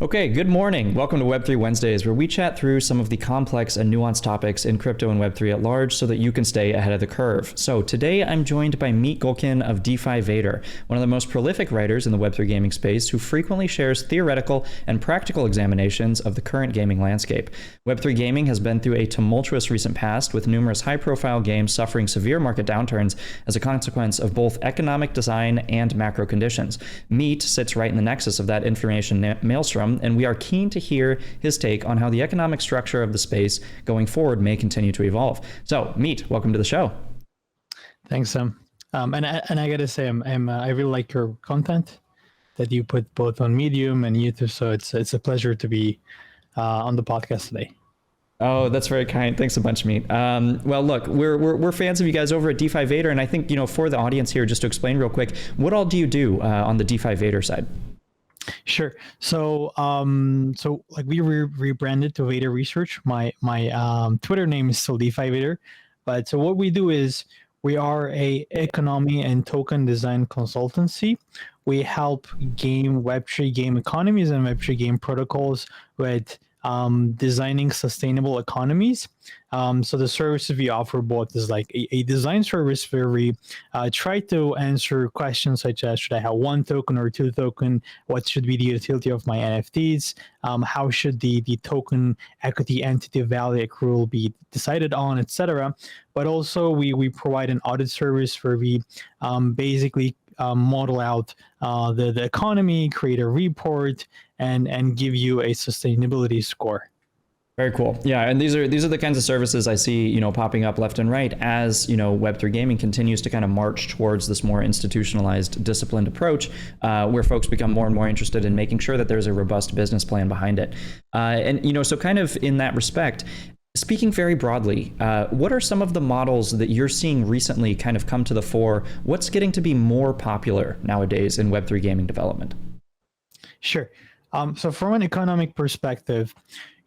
Okay, good morning. Welcome to Web3 Wednesdays, where we chat through some of the complex and nuanced topics in crypto and Web3 at large so that you can stay ahead of the curve. So today I'm joined by Mete Gultekin of DeFi Vader, one of the most prolific writers in the Web3 gaming space who frequently shares theoretical and practical examinations of the current gaming landscape. Web3 gaming has been through a tumultuous recent past, with numerous high-profile games suffering severe market downturns as a consequence of both economic design and macro conditions. Mete sits right in the nexus of that information maelstrom, and we are keen to hear his take on how the economic structure of the space going forward may continue to evolve. So, Mete, welcome to the show. Thanks, Sam. And I gotta say, I really like your content that you put both on Medium and YouTube. So it's a pleasure to be on the podcast today. Oh, that's very kind. Thanks a bunch, Mete. Well, look, we're fans of you guys over at DeFi Vader, and I think for the audience here, just to explain real quick, what all do you do on the DeFi Vader side? Sure. So like we rebranded to Vader Research. My Twitter name is still DeFi Vader, but so what we do is we are a economy and token design consultancy. We help Web3 game economies and Web3 game protocols with designing sustainable economies. So the services we offer both is like a design service where we try to answer questions such as, should I have one token or two token? What should be the utility of my NFTs? How should the token equity entity value accrual be decided on, etc. But also we provide an audit service where we basically model out the economy, create a report, and give you a sustainability score. Very cool. Yeah, and these are the kinds of services I see, popping up left and right as, Web3 gaming continues to kind of march towards this more institutionalized, disciplined approach, where folks become more and more interested in making sure that there's a robust business plan behind it. So kind of in that respect, speaking very broadly, what are some of the models that you're seeing recently kind of come to the fore? What's getting to be more popular nowadays in Web3 gaming development? Sure. So from an economic perspective,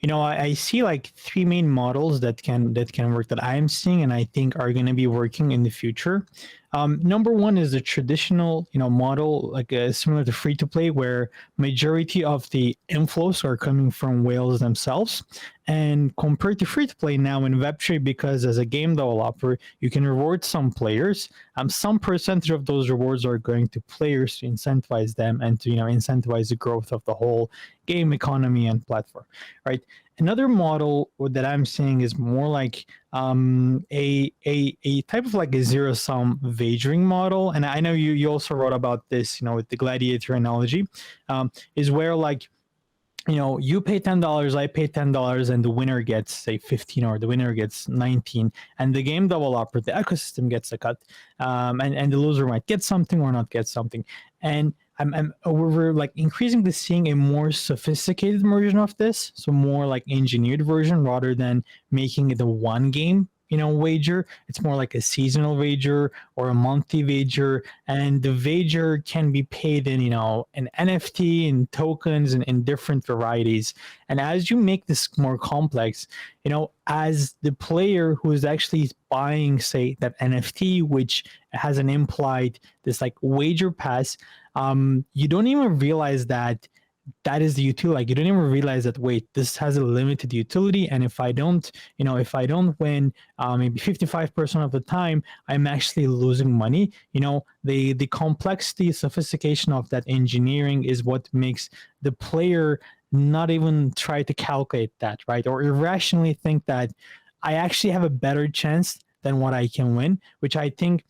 I see like three main models that can work that I am seeing and I think are going to be working in the future. Number one is the traditional, model, like similar to free to play, where majority of the inflows are coming from whales themselves. And compared to free to play now in Web3, because as a game developer, you can reward some players. Some percentage of those rewards are going to players to incentivize them and to incentivize the growth of the whole game economy and platform, right? Another model that I'm seeing is more like a type of like a zero-sum wagering model. And I know you also wrote about this, with the gladiator analogy, is where like, you pay $10, I pay $10, and the winner gets, say, 15, or the winner gets 19, and the game developer, the ecosystem gets a cut, and the loser might get something or not get something. And we're like increasingly seeing a more sophisticated version of this, so more like engineered version rather than making it a one game wager. It's more like a seasonal wager or a monthly wager, and the wager can be paid in an NFT and tokens and in different varieties. And as you make this more complex, as the player who is actually buying, say, that NFT, which has an implied this like wager pass, you don't even realize that is the utility. Like, you don't even realize that, wait, this has a limited utility, and if I don't win maybe 55% of the time, I'm actually losing money. The complexity, sophistication of that engineering is what makes the player not even try to calculate that, right? Or irrationally think that I actually have a better chance than what I can win, which I think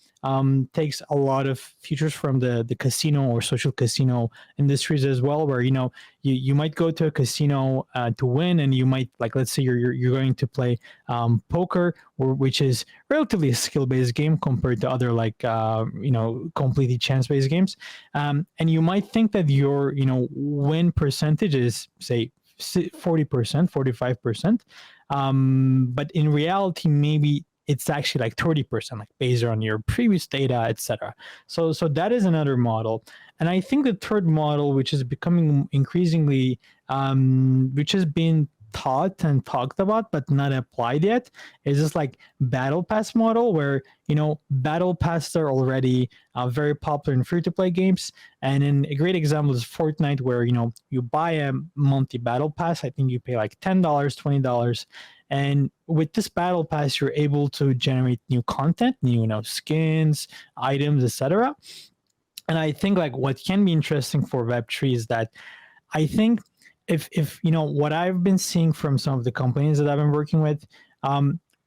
takes a lot of features from the casino or social casino industries as well, where you might go to a casino to win, and you might, like, let's say you're going to play poker, which is relatively a skill-based game compared to other like completely chance-based games, and you might think that your win percentage is, say, 40%, 45%, but in reality maybe it's actually like 30%, like based on your previous data, etc. So that is another model. And I think the third model, which is becoming increasingly, which has been taught and talked about but not applied yet is this like battle pass model where battle passes are already very popular in free-to-play games. And in a great example is Fortnite, where you buy a monthly battle pass. I think you pay like $10, $20, and with this battle pass you're able to generate new content, new skins, items, etc. And I think like what can be interesting for Web3 is that I think if what I've been seeing from some of the companies that I've been working with,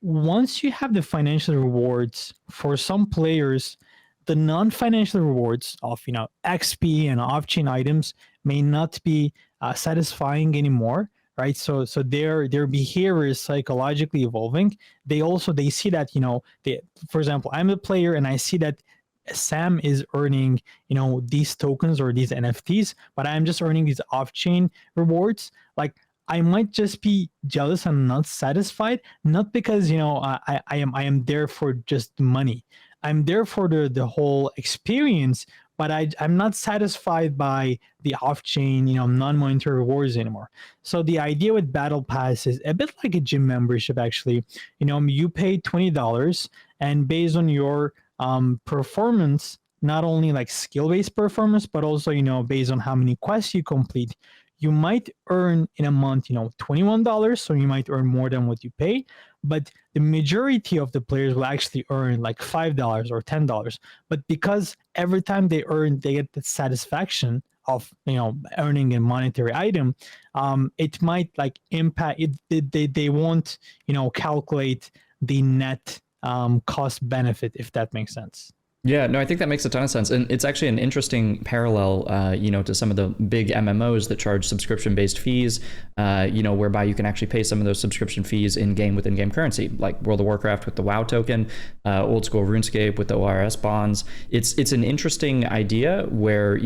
once you have the financial rewards for some players, the non-financial rewards of XP and off-chain items may not be satisfying anymore, right? So their behavior is psychologically evolving. They see that for example, I'm a player and I see that Sam is earning these tokens or these NFTs, but I'm just earning these off-chain rewards. Like I might just be jealous and not satisfied, not because I am there for just money. I'm there for the whole experience, but I'm not satisfied by the off-chain non-monetary rewards anymore. So the idea with Battle Pass is a bit like a gym membership. Actually, you pay $20, and based on your performance, not only like skill-based performance, but also based on how many quests you complete, you might earn in a month $21. So you might earn more than what you pay, but the majority of the players will actually earn like $5 or $10. But because every time they earn, they get the satisfaction of earning a monetary item, it might like impact it. They won't calculate the net cost benefit, if that makes sense. Yeah, no, I think that makes a ton of sense. And it's actually an interesting parallel, to some of the big MMOs that charge subscription-based fees, whereby you can actually pay some of those subscription fees in-game with in-game currency, like World of Warcraft with the WoW token, old school RuneScape with the ORS bonds. It's an interesting idea where,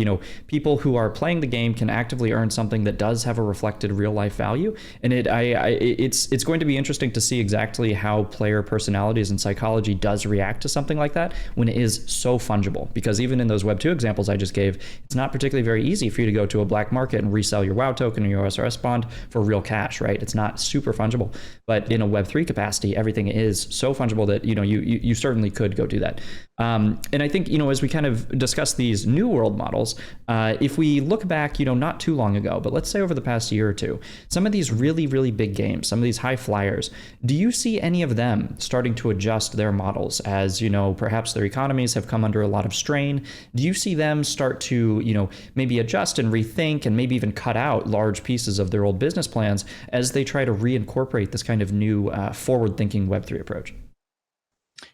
people who are playing the game can actively earn something that does have a reflected real-life value. And it's going to be interesting to see exactly how player personalities and psychology does react to something like that when it is so fungible, because even in those Web2 examples I just gave, it's not particularly very easy for you to go to a black market and resell your WoW token or your SRS bond for real cash, right? It's not super fungible. But in a Web3 capacity, everything is so fungible that you certainly could go do that. And I think as we kind of discuss these new world models, if we look back not too long ago, but let's say over the past year or two, some of these really, really big games, some of these high flyers, do you see any of them starting to adjust their models as perhaps their economies have come under a lot of strain? Do you see them start to maybe adjust and rethink and maybe even cut out large pieces of their old business plans as they try to reincorporate this kind of new forward-thinking Web3 approach?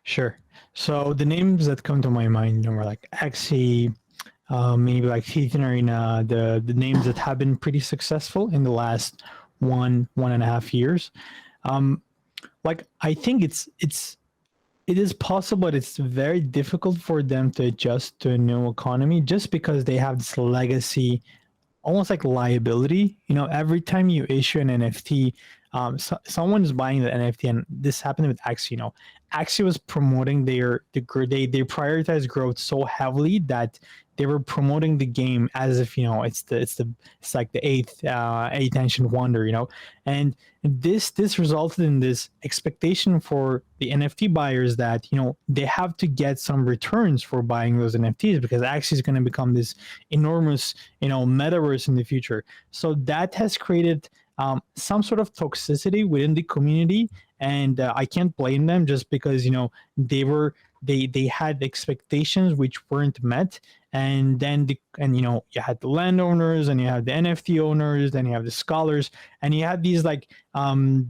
Sure. So the names that come to my mind are like Axie, maybe like Thief Arena, the names that have been pretty successful in the last one and a half years. I think it is possible, but it's very difficult for them to adjust to a new economy just because they have this legacy, almost like liability. Every time you issue an NFT, someone is buying the NFT, and this happened with Axie. Axie was promoting they prioritize growth so heavily that they were promoting the game as if it's like the eighth ancient wonder, and this resulted in this expectation for the NFT buyers that they have to get some returns for buying those NFTs, because Axie is going to become this enormous metaverse in the future. So that has created some sort of toxicity within the community, and I can't blame them, just because they had expectations which weren't met, and then you had the landowners, and you have the NFT owners, then you have the scholars, and you had these like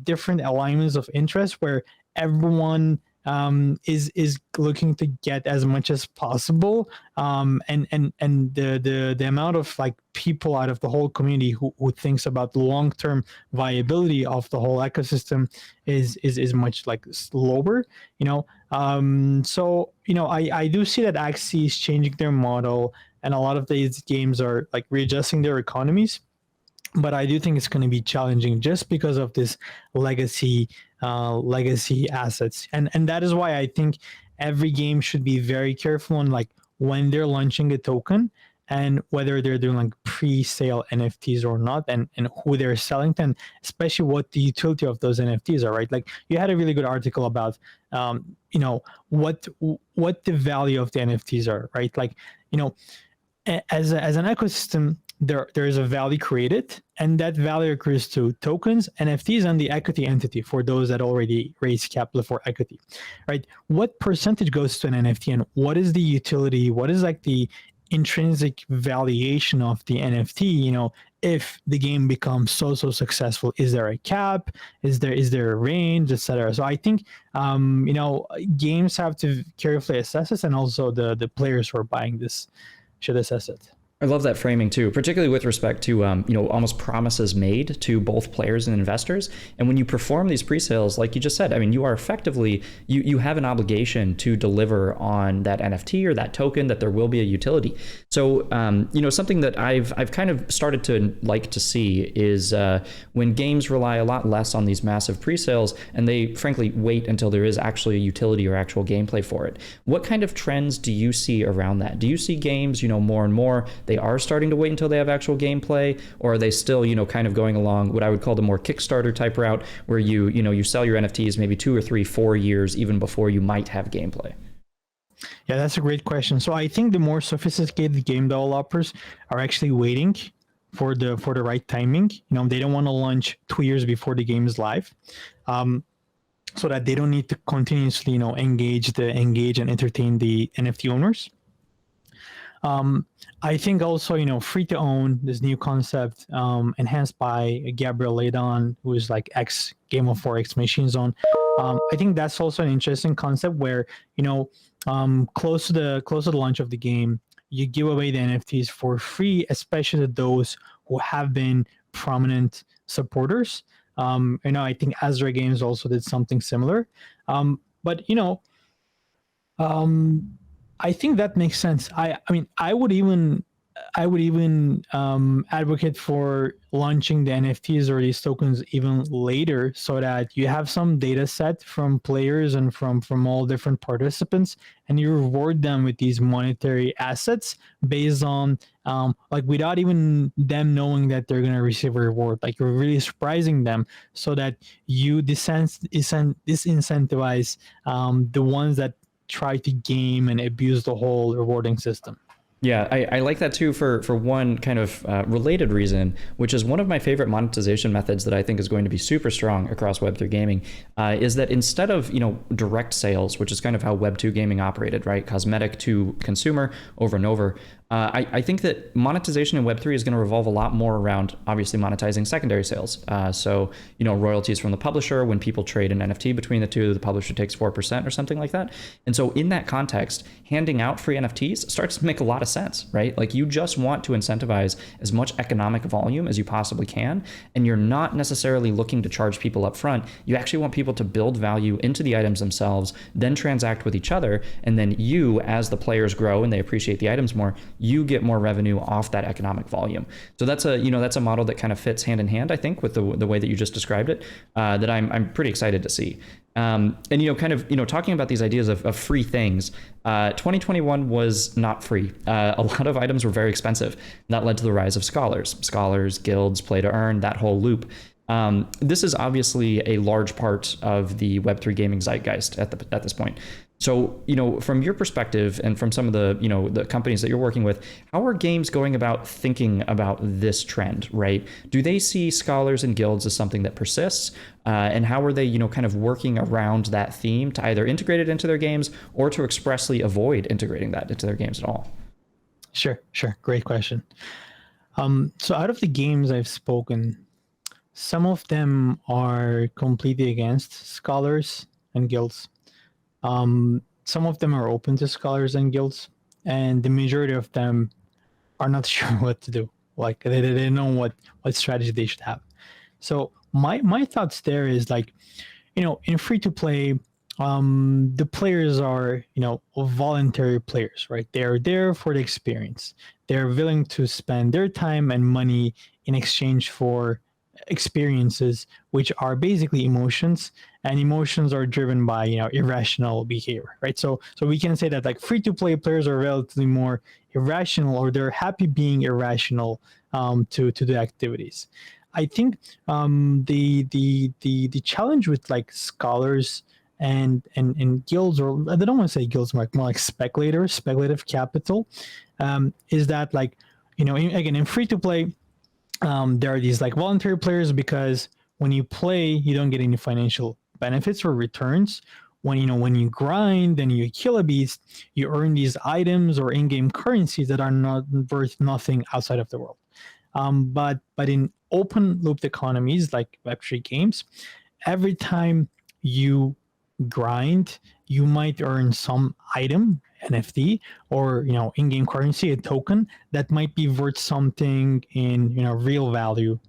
different alignments of interest where everyone is looking to get as much as possible, and the amount of like people out of the whole community who thinks about the long-term viability of the whole ecosystem is much like slower. So I do see that Axie is changing their model, and a lot of these games are like readjusting their economies. But I do think it's going to be challenging just because of this legacy assets, and that is why I think every game should be very careful on like when they're launching a token, and whether they're doing like pre-sale NFTs or not, and who they're selling to, and especially what the utility of those NFTs are, right? Like you had a really good article about what the value of the NFTs are, right? Like, as an ecosystem, there is a value created, and that value accrues to tokens, NFTs, and the equity entity for those that already raise capital for equity, right? What percentage goes to an NFT, and what is the utility? What is like the intrinsic valuation of the NFT? If the game becomes so successful, is there a cap? Is there a range, etc.? So I think games have to carefully assess this, and also the players who are buying this should assess it. I love that framing too, particularly with respect to almost promises made to both players and investors. And when you perform these pre-sales, like you just said, I mean, you are effectively you have an obligation to deliver on that NFT or that token, that there will be a utility. So something that I've kind of started to like to see is when games rely a lot less on these massive pre-sales, and they frankly wait until there is actually a utility or actual gameplay for it. What kind of trends do you see around that? Do you see games, more and more, they are starting to wait until they have actual gameplay, or are they still, kind of going along what I would call the more Kickstarter type route, where you sell your NFTs maybe 2 or 3, 4 years even before you might have gameplay? Yeah, that's a great question. So I think the more sophisticated game developers are actually waiting for the right timing. They don't want to launch 2 years before the game is live, so that they don't need to continuously, engage and entertain the NFT owners. I think also, free to own, this new concept, enhanced by Gabriel Ladon, who is like ex Game of 4X Machine Zone. I think that's also an interesting concept where, close to the launch of the game, you give away the NFTs for free, especially to those who have been prominent supporters. I think Azra Games also did something similar. But I think that makes sense. I mean, I would even advocate for launching the NFTs or these tokens even later, so that you have some data set from players and from all different participants, and you reward them with these monetary assets based on without even them knowing that they're going to receive a reward. Like, you're really surprising them, so that you disincentivize the ones that try to game and abuse the whole rewarding system. Yeah, I like that too for one kind of related reason, which is one of my favorite monetization methods that I think is going to be super strong across Web3 gaming, is that instead of direct sales, which is kind of how Web2 gaming operated, right? Cosmetic to consumer over and over. I think that monetization in Web3 is going to revolve a lot more around obviously monetizing secondary sales. So, royalties from the publisher. When people trade an NFT between the two, the publisher takes 4% or something like that. And so in that context, handing out free NFTs starts to make a lot of sense, right? Like, you just want to incentivize as much economic volume as you possibly can. And you're not necessarily looking to charge people up front. You actually want people to build value into the items themselves, then transact with each other. And then you, as the players grow and they appreciate the items more, you get more revenue off that economic volume. So that's a model that kind of fits hand in hand, I think, with the way that you just described it, that I'm pretty excited to see. And talking about these ideas of free things, 2021 was not free. A lot of items were very expensive. That led to the rise of scholars, guilds, play to earn, that whole loop. This is obviously a large part of the Web3 gaming zeitgeist at this point. So, from your perspective and from some of the companies that you're working with, how are games going about thinking about this trend, right? Do they see scholars and guilds as something that persists? And how are they, kind of working around that theme to either integrate it into their games or to expressly avoid integrating that into their games at all? Sure. Great question. So out of the games I've spoken, some of them are completely against scholars and guilds. Some of them are open to scholars and guilds, and the majority of them are not sure what to do. Like, they don't know what strategy they should have. So my thoughts there is, like, in free to play, the players are, voluntary players, right? They're there for the experience. They're willing to spend their time and money in exchange for experiences, which are basically emotions, and emotions are driven by irrational behavior, right? So we can say that like free to play players are relatively more irrational, or they're happy being irrational to the activities. I think the challenge with like scholars and guilds, or I don't want to say guilds, more like speculators, speculative capital, is that like again in free to play, there are these like voluntary players, because when you play, you don't get any financial benefits or returns. When you grind and you kill a beast, you earn these items or in-game currencies that are not worth nothing outside of the world. But in open looped economies like Web3 games, every time you grind, you might earn some item, NFT, or in-game currency, a token that might be worth something in real value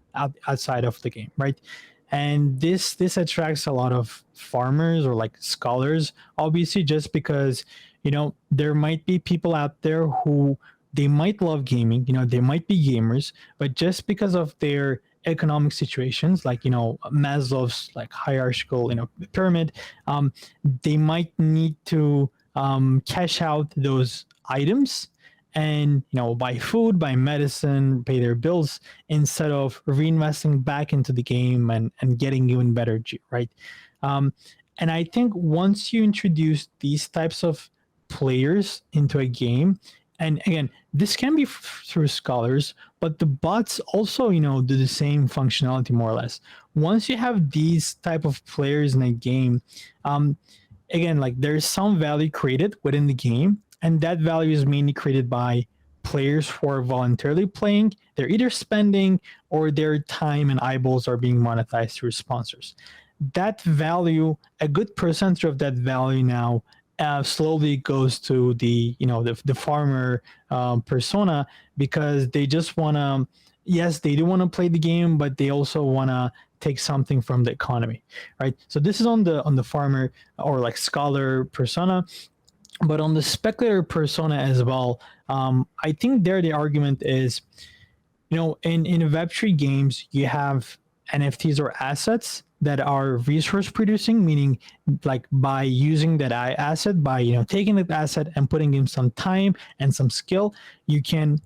outside of the game, right? And this attracts a lot of farmers or like scholars, obviously, just because there might be people out there who they might love gaming, they might be gamers, but just because of their economic situations, like Maslow's like hierarchical pyramid, they might need to cash out those items and buy food, buy medicine, pay their bills, instead of reinvesting back into the game and getting even better, right? And I think once you introduce these types of players into a game, and again, this can be through scholars, but the bots also, do the same functionality more or less. Once you have these type of players in a game, again, like there's some value created within the game, and that value is mainly created by players who are voluntarily playing. They're either spending, or their time and eyeballs are being monetized through sponsors. That value, a good percentage of that value now slowly goes to the farmer persona, because they just want to, yes, they do want to play the game, but they also want to take something from the economy, right? So this is on the farmer or like scholar persona. But on the speculator persona as well, I think there the argument is, in Web3 games, you have NFTs or assets that are resource producing, meaning like by using that asset, by taking that asset and putting in some time and some skill, you can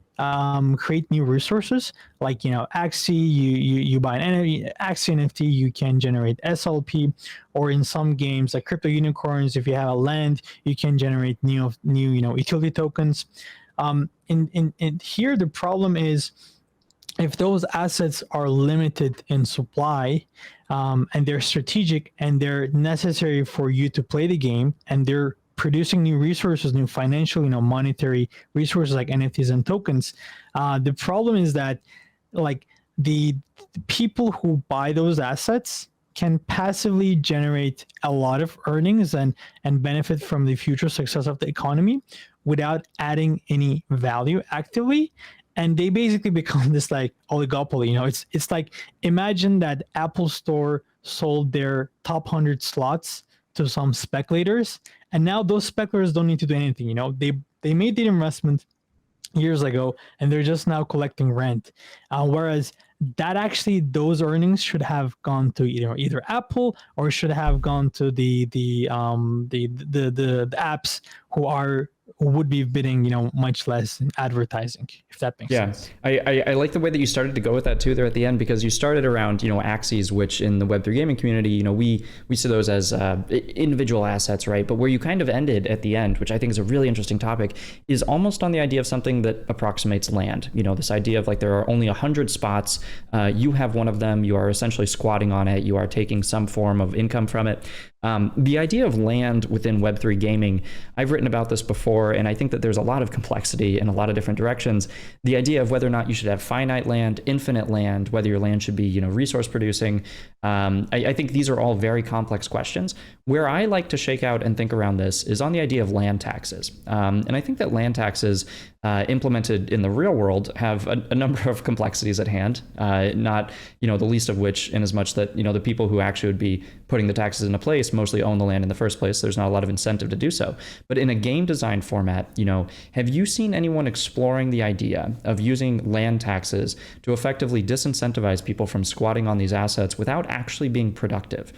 create new resources. Like Axie, you buy an Axie NFT, you can generate SLP, or in some games like crypto unicorns, if you have a land, you can generate new utility tokens. In here, the problem is, if those assets are limited in supply, and they're strategic and they're necessary for you to play the game, and they're producing new resources, new financial, monetary resources like NFTs and tokens, the problem is that like the people who buy those assets can passively generate a lot of earnings and benefit from the future success of the economy without adding any value actively. And they basically become this like oligopoly. It's like, imagine that Apple Store sold their top 100 slots to some speculators, and now those speculators don't need to do anything. They made the investment years ago, and they're just now collecting rent. Whereas that actually, those earnings should have gone to either Apple, or should have gone to the apps who would be bidding much less in advertising, if that makes sense. I like the way that you started to go with that too there at the end, because you started around Axies, which in the Web3 gaming community, we see those as individual assets, right? But where you kind of ended at the end, which I think is a really interesting topic, is almost on the idea of something that approximates land. This idea of like there are only 100 spots, you have one of them, you are essentially squatting on it, you are taking some form of income from it. The idea of land within Web3 gaming, I've written about this before, and I think that there's a lot of complexity in a lot of different directions. The idea of whether or not you should have finite land, infinite land, whether your land should be, resource producing. I think these are all very complex questions. Where I like to shake out and think around this is on the idea of land taxes. And I think that land taxes implemented in the real world have a number of complexities at hand, not, the least of which, in as much that, the people who actually would be putting the taxes into place mostly own the land in the first place. There's not a lot of incentive to do so. But in a game design format, format, have you seen anyone exploring the idea of using land taxes to effectively disincentivize people from squatting on these assets without actually being productive?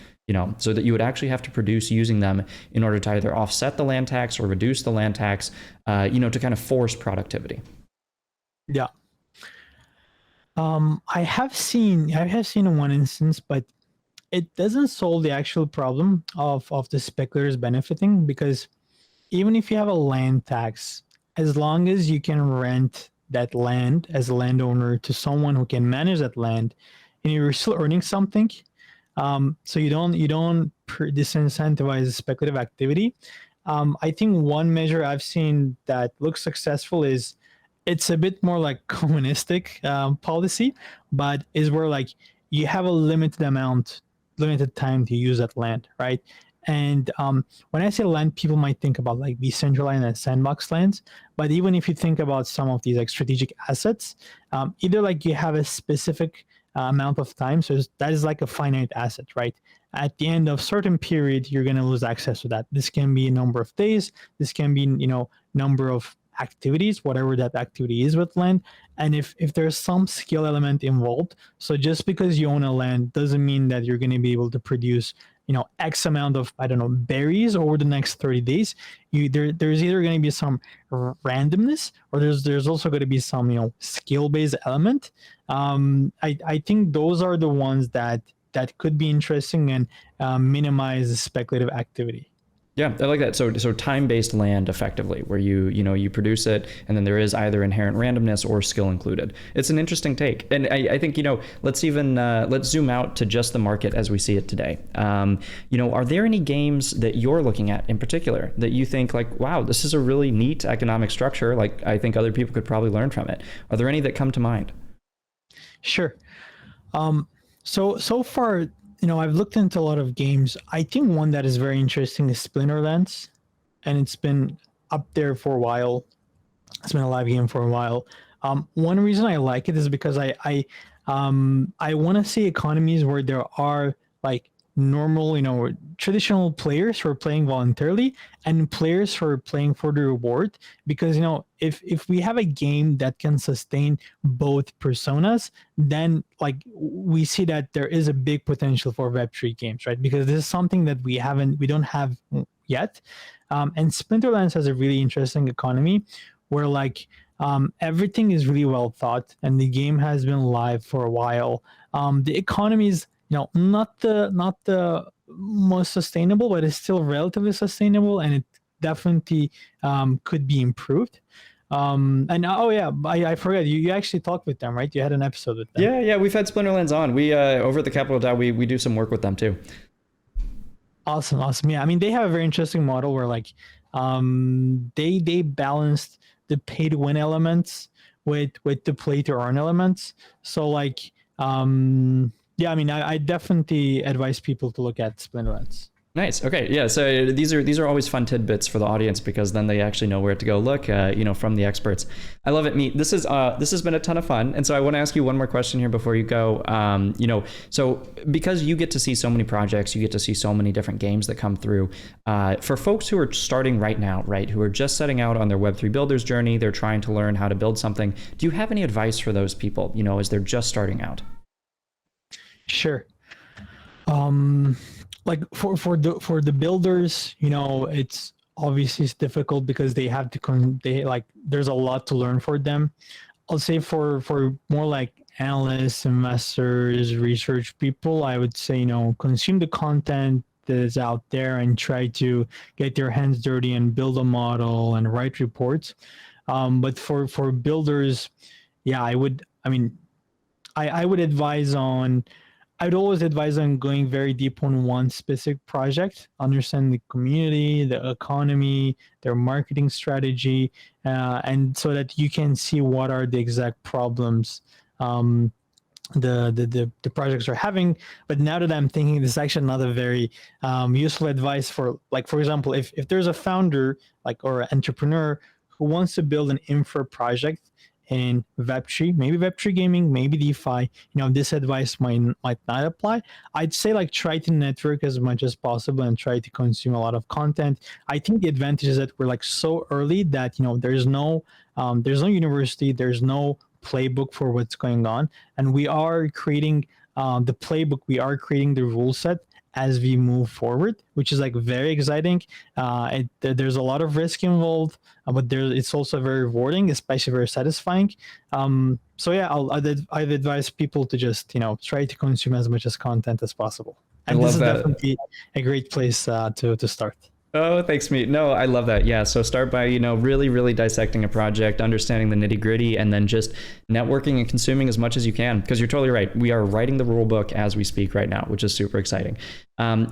So that you would actually have to produce using them in order to either offset the land tax or reduce the land tax, to kind of force productivity. Yeah. I have seen one instance, but it doesn't solve the actual problem of the speculators benefiting, because even if you have a land tax, as long as you can rent that land as a landowner to someone who can manage that land, and you're still earning something, so you don't disincentivize speculative activity. I think one measure I've seen that looks successful is, it's a bit more like communistic policy, but is where like you have a limited time to use that land, right? And when I say land, people might think about like decentralized and sandbox lands. But even if you think about some of these like strategic assets, either like you have a specific amount of time, so that is like a finite asset, right? At the end of certain period, you're going to lose access to that. This can be a number of days. This can be, number of activities, whatever that activity is with land. And if there's some skill element involved, so just because you own a land doesn't mean that you're going to be able to produce X amount of, I don't know, berries over the next 30 days. There's either going to be some randomness, or there's also going to be some skill-based element. I think those are the ones that could be interesting and minimize the speculative activity. Yeah, I like that. So time-based land, effectively, where you produce it, and then there is either inherent randomness or skill included. It's an interesting take, and I think let's zoom out to just the market as we see it today. Are there any games that you're looking at in particular that you think like, wow, this is a really neat economic structure? Like, I think other people could probably learn from it. Are there any that come to mind? Sure. So far, I've looked into a lot of games. I think one that is very interesting is Splinterlands, and it's been up there for a while. It's been a live game for a while. One reason I like it is because I want to see economies where there are like normal, traditional players who are playing voluntarily and players who are playing for the reward. Because if we have a game that can sustain both personas, then like we see that there is a big potential for Web3 games, right? Because this is something that we don't have yet. And Splinterlands has a really interesting economy where like everything is really well thought, and the game has been live for a while. The economy is not the most sustainable, but it's still relatively sustainable, and it definitely could be improved. And I forgot, you actually talked with them, right? You had an episode with them. Yeah, we've had Splinterlands on. We over at the Capital DAO, we do some work with them too. Awesome. Yeah, I mean, they have a very interesting model where like they balanced the pay to win elements with the play to earn elements. So like yeah, I mean, I definitely advise people to look at Splinterlands. Nice. Okay. Yeah. So these are always fun tidbits for the audience, because then they actually know where to go look, from the experts. I love it, Mete. This has been a ton of fun. And so I want to ask you one more question here before you go. So because you get to see so many projects, you get to see so many different games that come through, for folks who are starting right now, right, who are just setting out on their Web3 builders journey, they're trying to learn how to build something. Do you have any advice for those people, as they're just starting out? Sure. Like for the builders, it's obviously it's difficult because they have to there's a lot to learn for them. I'll say for more like analysts, investors, research people, I would say, consume the content that is out there and try to get your hands dirty and build a model and write reports. But for builders, yeah, I would I'd always advise on going very deep on one specific project, understand the community, the economy, their marketing strategy, and so that you can see what are the exact problems the projects are having. But now that I'm thinking, this is actually another very useful advice for example, if there's a founder or an entrepreneur who wants to build an infra project, in Web3, maybe Web3 gaming, maybe DeFi, this advice might not apply. I'd say like try to network as much as possible and try to consume a lot of content. I think the advantage is that we're like so early that there's no university, there's no playbook for what's going on, and we are creating the playbook, we are creating the rule set as we move forward, which is like very exciting. There's a lot of risk involved, but it's also very rewarding, especially very satisfying. So yeah, I'd advise people to just try to consume as much as content as possible. And this is definitely a great place to start. Oh, thanks, Mete. No, I love that. Yeah. So start by, really, really dissecting a project, understanding the nitty gritty, and then just networking and consuming as much as you can, because you're totally right. We are writing the rule book as we speak right now, which is super exciting.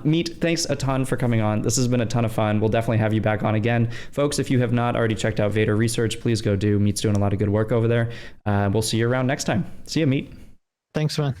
Mete, thanks a ton for coming on. This has been a ton of fun. We'll definitely have you back on again. Folks, if you have not already checked out Vader Research, please go do. Mete's doing a lot of good work over there. We'll see you around next time. See you, Mete. Thanks, man.